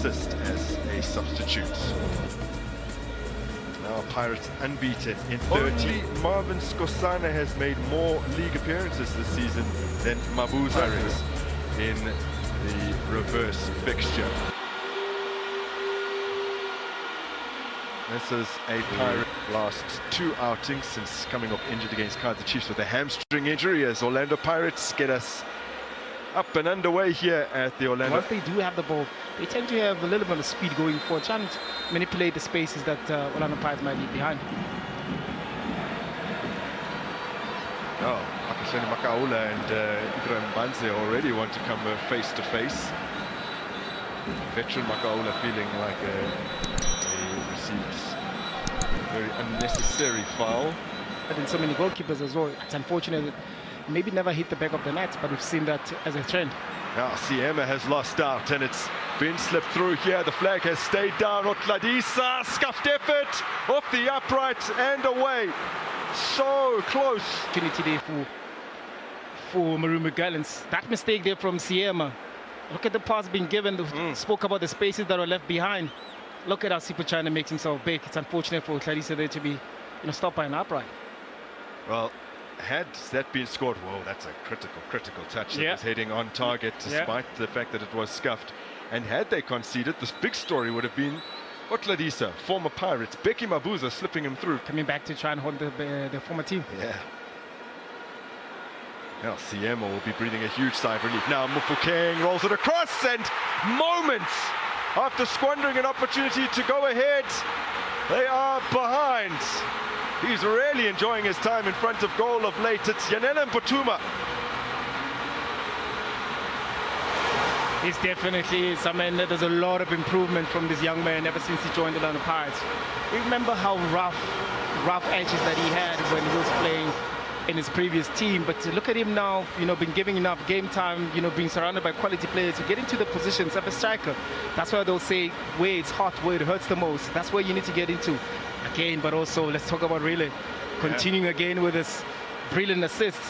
assist as a substitute. Now Pirates unbeaten in 30. Only Marvin Skosana has made more league appearances this season than Mabuza in the reverse fixture. This is a Pirate last 2 outings since coming off injured against Kaizer Chiefs with a hamstring injury, as Orlando Pirates get us up and underway here at the Orlando. Once they do have the ball, they tend to have a little bit of speed going forward, trying to manipulate the spaces that Orlando Pirates might leave behind. Oh, Akashani Makaula and Ibrahim Banze already want to come face to face. Veteran Makaula feeling like he received a very unnecessary foul. And so many goalkeepers as well. It's unfortunate that maybe never hit the back of the net, but we've seen that as a trend. Now Siema has lost out and it's been slipped through here. The flag has stayed down. Otladisa, scuffed effort off the upright and away. So close. Opportunity there for Marumo Gallants. That mistake there from Siema. Look at the pass being given. Spoke about the spaces that are left behind. Look at how Sipo China makes himself big. It's unfortunate for Otladisa there to be stopped by an upright. Well, had that been scored, whoa, that's a critical touch that was heading on target, despite the fact that it was scuffed. And had they conceded, this big story would have been Otladisa, former Pirates, Becky Mabuza slipping him through. Coming back to try and hold the former team. Yeah. Now Siema will be breathing a huge sigh of relief. Now Mufokeng rolls it across, and moments after squandering an opportunity to go ahead, they are behind. He's really enjoying his time in front of goal of late. It's Yanela Mputuma. He's definitely is. I mean, there's a lot of improvement from this young man ever since he joined the Orlando Pirates. We remember how rough edges that he had when he was playing in his previous team, but to look at him now, been giving enough game time, being surrounded by quality players to get into the positions of a striker. That's why they'll say where it's hot, where it hurts the most. That's where you need to get into again. But also, let's talk about really continuing again with this brilliant assist.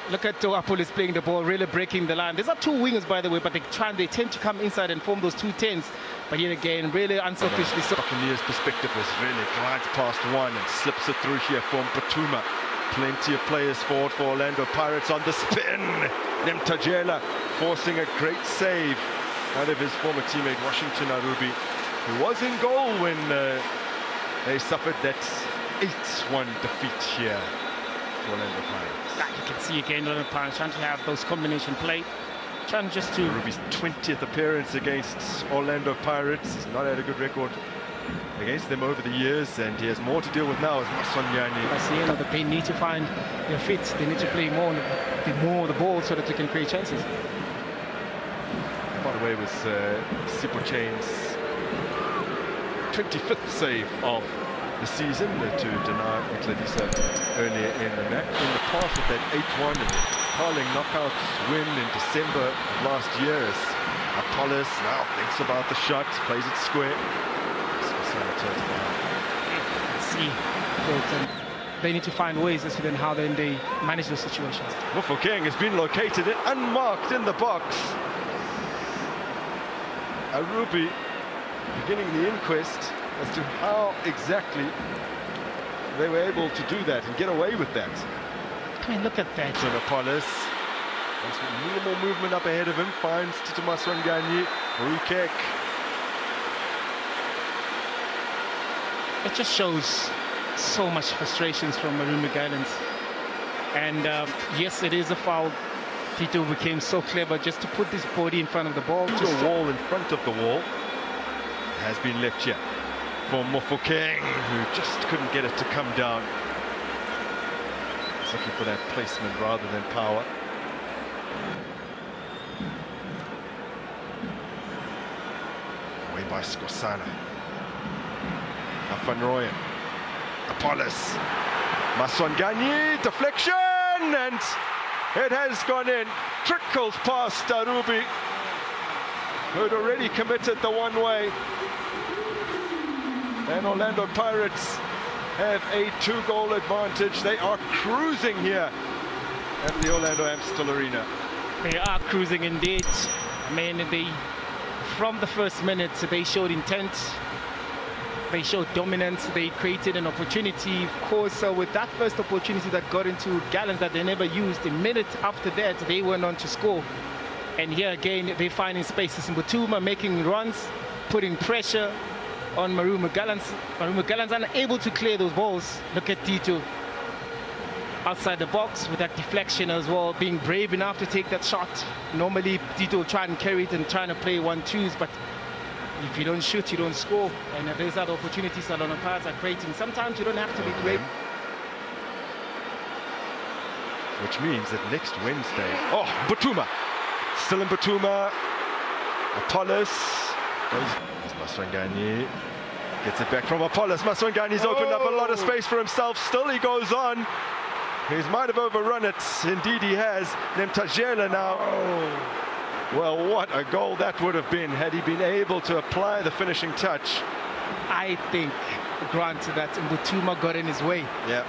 Look at Toapolis playing the ball, really breaking the line. There's not two wingers, by the way, but they tend to come inside and form those 2 10s. But yet again, really unselfishly. Buccaneers' perspective is really glides past one and slips it through here for Mputuma. Plenty of players forward for Orlando Pirates on the spin. Nemtajela forcing a great save out of his former teammate Washington Arubi, who was in goal when they suffered that 8-1 defeat here for Orlando Pirates. You can see again Orlando Pirates trying to have those combination play, trying just to... Arubi's 20th appearance against Orlando Pirates. He's not had a good record against them over the years, and he has more to deal with now as Masonyani. I see that they need to find their fit. They need to play more of the ball so that they can create chances. By the way, it was Sipo Chain's 25th save of the season to deny Otladisa earlier in the match. In the past with that 8-1 and Carling knockout win in December of last year, as Apollos now thinks about the shot, plays it square. See, they need to find ways as to then how then they manage those situations. Mufokeng has been located and unmarked in the box. Arubi beginning the inquest as to how exactly they were able to do that and get away with that. I mean, look at that. And Apollos, minimal movement up ahead of him, finds Titumaswanganyi, Rukek. It just shows so much frustrations from Marumo Gallants. And yes, it is a foul. Tito became so clever just to put this body in front of the ball. The wall in front of the wall has been left here for Mofokeng, who just couldn't get it to come down. He's looking for that placement rather than power. Away by Skosana. Van Rooyen, Apollos, Maswanganyi, deflection, and it has gone in. Trickles past Arubi, who had already committed the one-way. And Orlando Pirates have a 2-goal advantage. They are cruising here at the Orlando Amstel Arena. They are cruising indeed. I mean, from the first minute, they showed intent. They showed dominance. They created an opportunity. Of course, with that first opportunity that got into Gallants that they never used, a minute after that, they went on to score. And here again, they finding spaces in Mbutuma, making runs, putting pressure on Marumo Gallants. Marumo Gallants unable to clear those balls. Look at Tito outside the box with that deflection as well, being brave enough to take that shot. Normally, Tito will try and carry it and trying to play 1-2s, but if you don't shoot, you don't score. And there's other opportunities that Orlando Pirates are creating. Sometimes you don't have to be great. Which means that next Wednesday, oh, Mbutuma, still in Mbutuma, Apollos, Maswangani, gets it back from Apollos. Maswangani's opened up a lot of space for himself. Still he goes on. He might have overrun it. Indeed he has. Nemtajela now. Well, what a goal that would have been had he been able to apply the finishing touch. I think, granted, that Mbutuma got in his way. Yeah.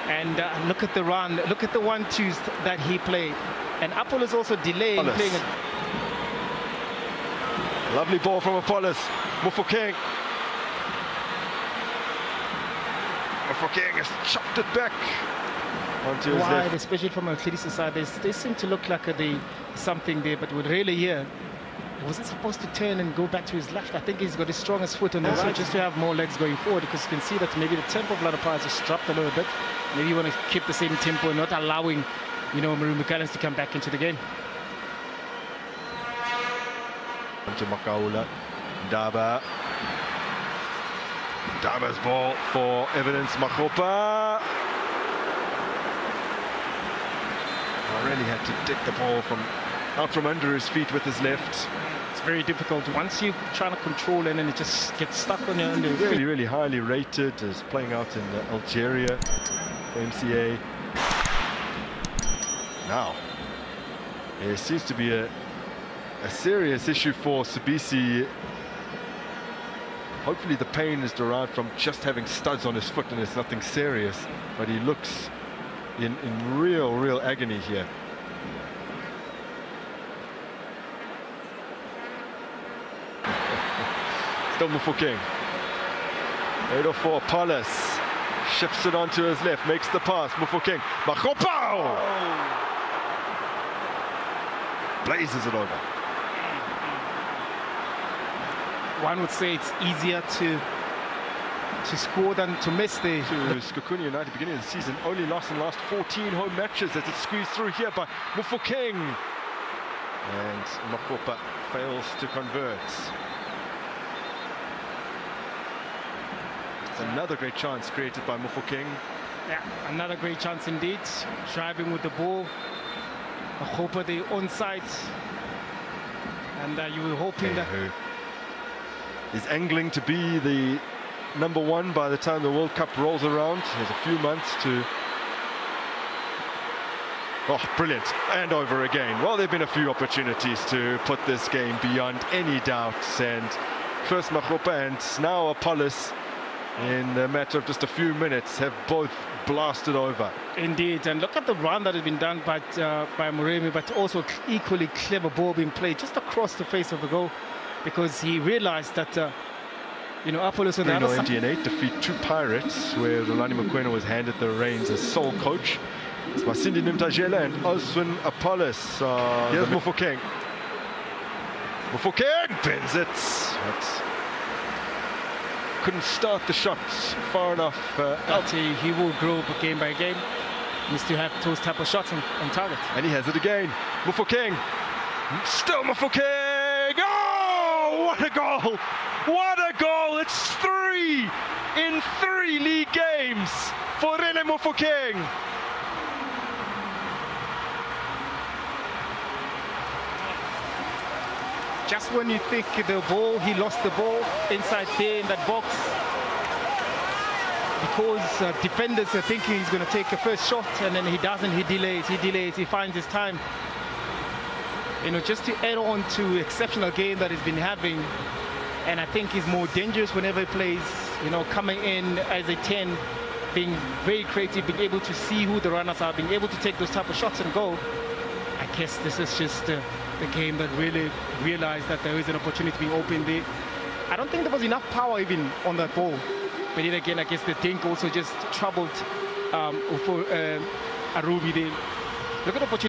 And look at the run, look at the 1-2s that he played. And Apollos also delaying playing it. Lovely ball from Apollos. Mufokeng. Mufokeng has chopped it back onto his left. Especially from a Klidisi side, they seem to look like something there, but with really here, wasn't supposed to turn and go back to his left. I think he's got his strongest foot on the right, just to have more legs going forward, because you can see that maybe the tempo of Orlando Pirates has dropped a little bit. Maybe you want to keep the same tempo and not allowing, Marumo Gallants to come back into the game. To Makaula, Daba. Daba's ball for Evidence Makgopa. Really had to dig the ball out from under his feet with his left. It's very difficult once you try to control it and it just gets stuck on your under. Really, really highly rated, is playing out in Algeria for MCA. Now, there seems to be a serious issue for Sibisi. Hopefully the pain is derived from just having studs on his foot and it's nothing serious, but he looks in real agony here. Still Mufokeng. 804 Apollos shifts it onto his left, makes the pass. Mufokeng. Makgopa! Blazes it over. One would say it's easier to score than to miss the... Skokuni United, beginning of the season, only lost in the last 14 home matches as it's squeezed through here by Mufokeng. And Makgopa fails to convert. It's another great chance created by Mufokeng. Yeah, another great chance indeed. Driving with the ball. Makgopa the onside. And you were hoping that... Is angling to be the #1 by the time the World Cup rolls around. He has a few months to... Oh, brilliant. And over again. Well, there have been a few opportunities to put this game beyond any doubts. And first Makgopa and now Apollos, in a matter of just a few minutes, have both blasted over. Indeed, and look at the run that has been done by Marumo, but also equally clever ball being played just across the face of the goal, because he realized that Apollos on the other side. 8 defeat 2 Pirates, where Rolani Mokoena was handed the reins as sole coach. It's Masindi Nemtajela and Oswin Apollos. Here's Mufokeng. Mufokeng pins it. Couldn't start the shots far enough. He will grow game by game. Needs to have those type of shots on target. And he has it again. Mufokeng. Still Mufokeng. Oh, what a goal! What a goal! It's 3 in 3 league games for Rene Mufokeng. Just when you think he lost the ball inside there in that box, because defenders are thinking he's going to take a first shot, and then he doesn't. He delays, he finds his time. Just to add on to exceptional game that he's been having, and I think he's more dangerous whenever he plays, coming in as a 10, being very creative, being able to see who the runners are, being able to take those type of shots and go. I guess this is just the game that really realized that there is an opportunity being open there. I don't think there was enough power even on that ball. But then again, I guess the dink also just troubled Arubi there. Look at the opportunity.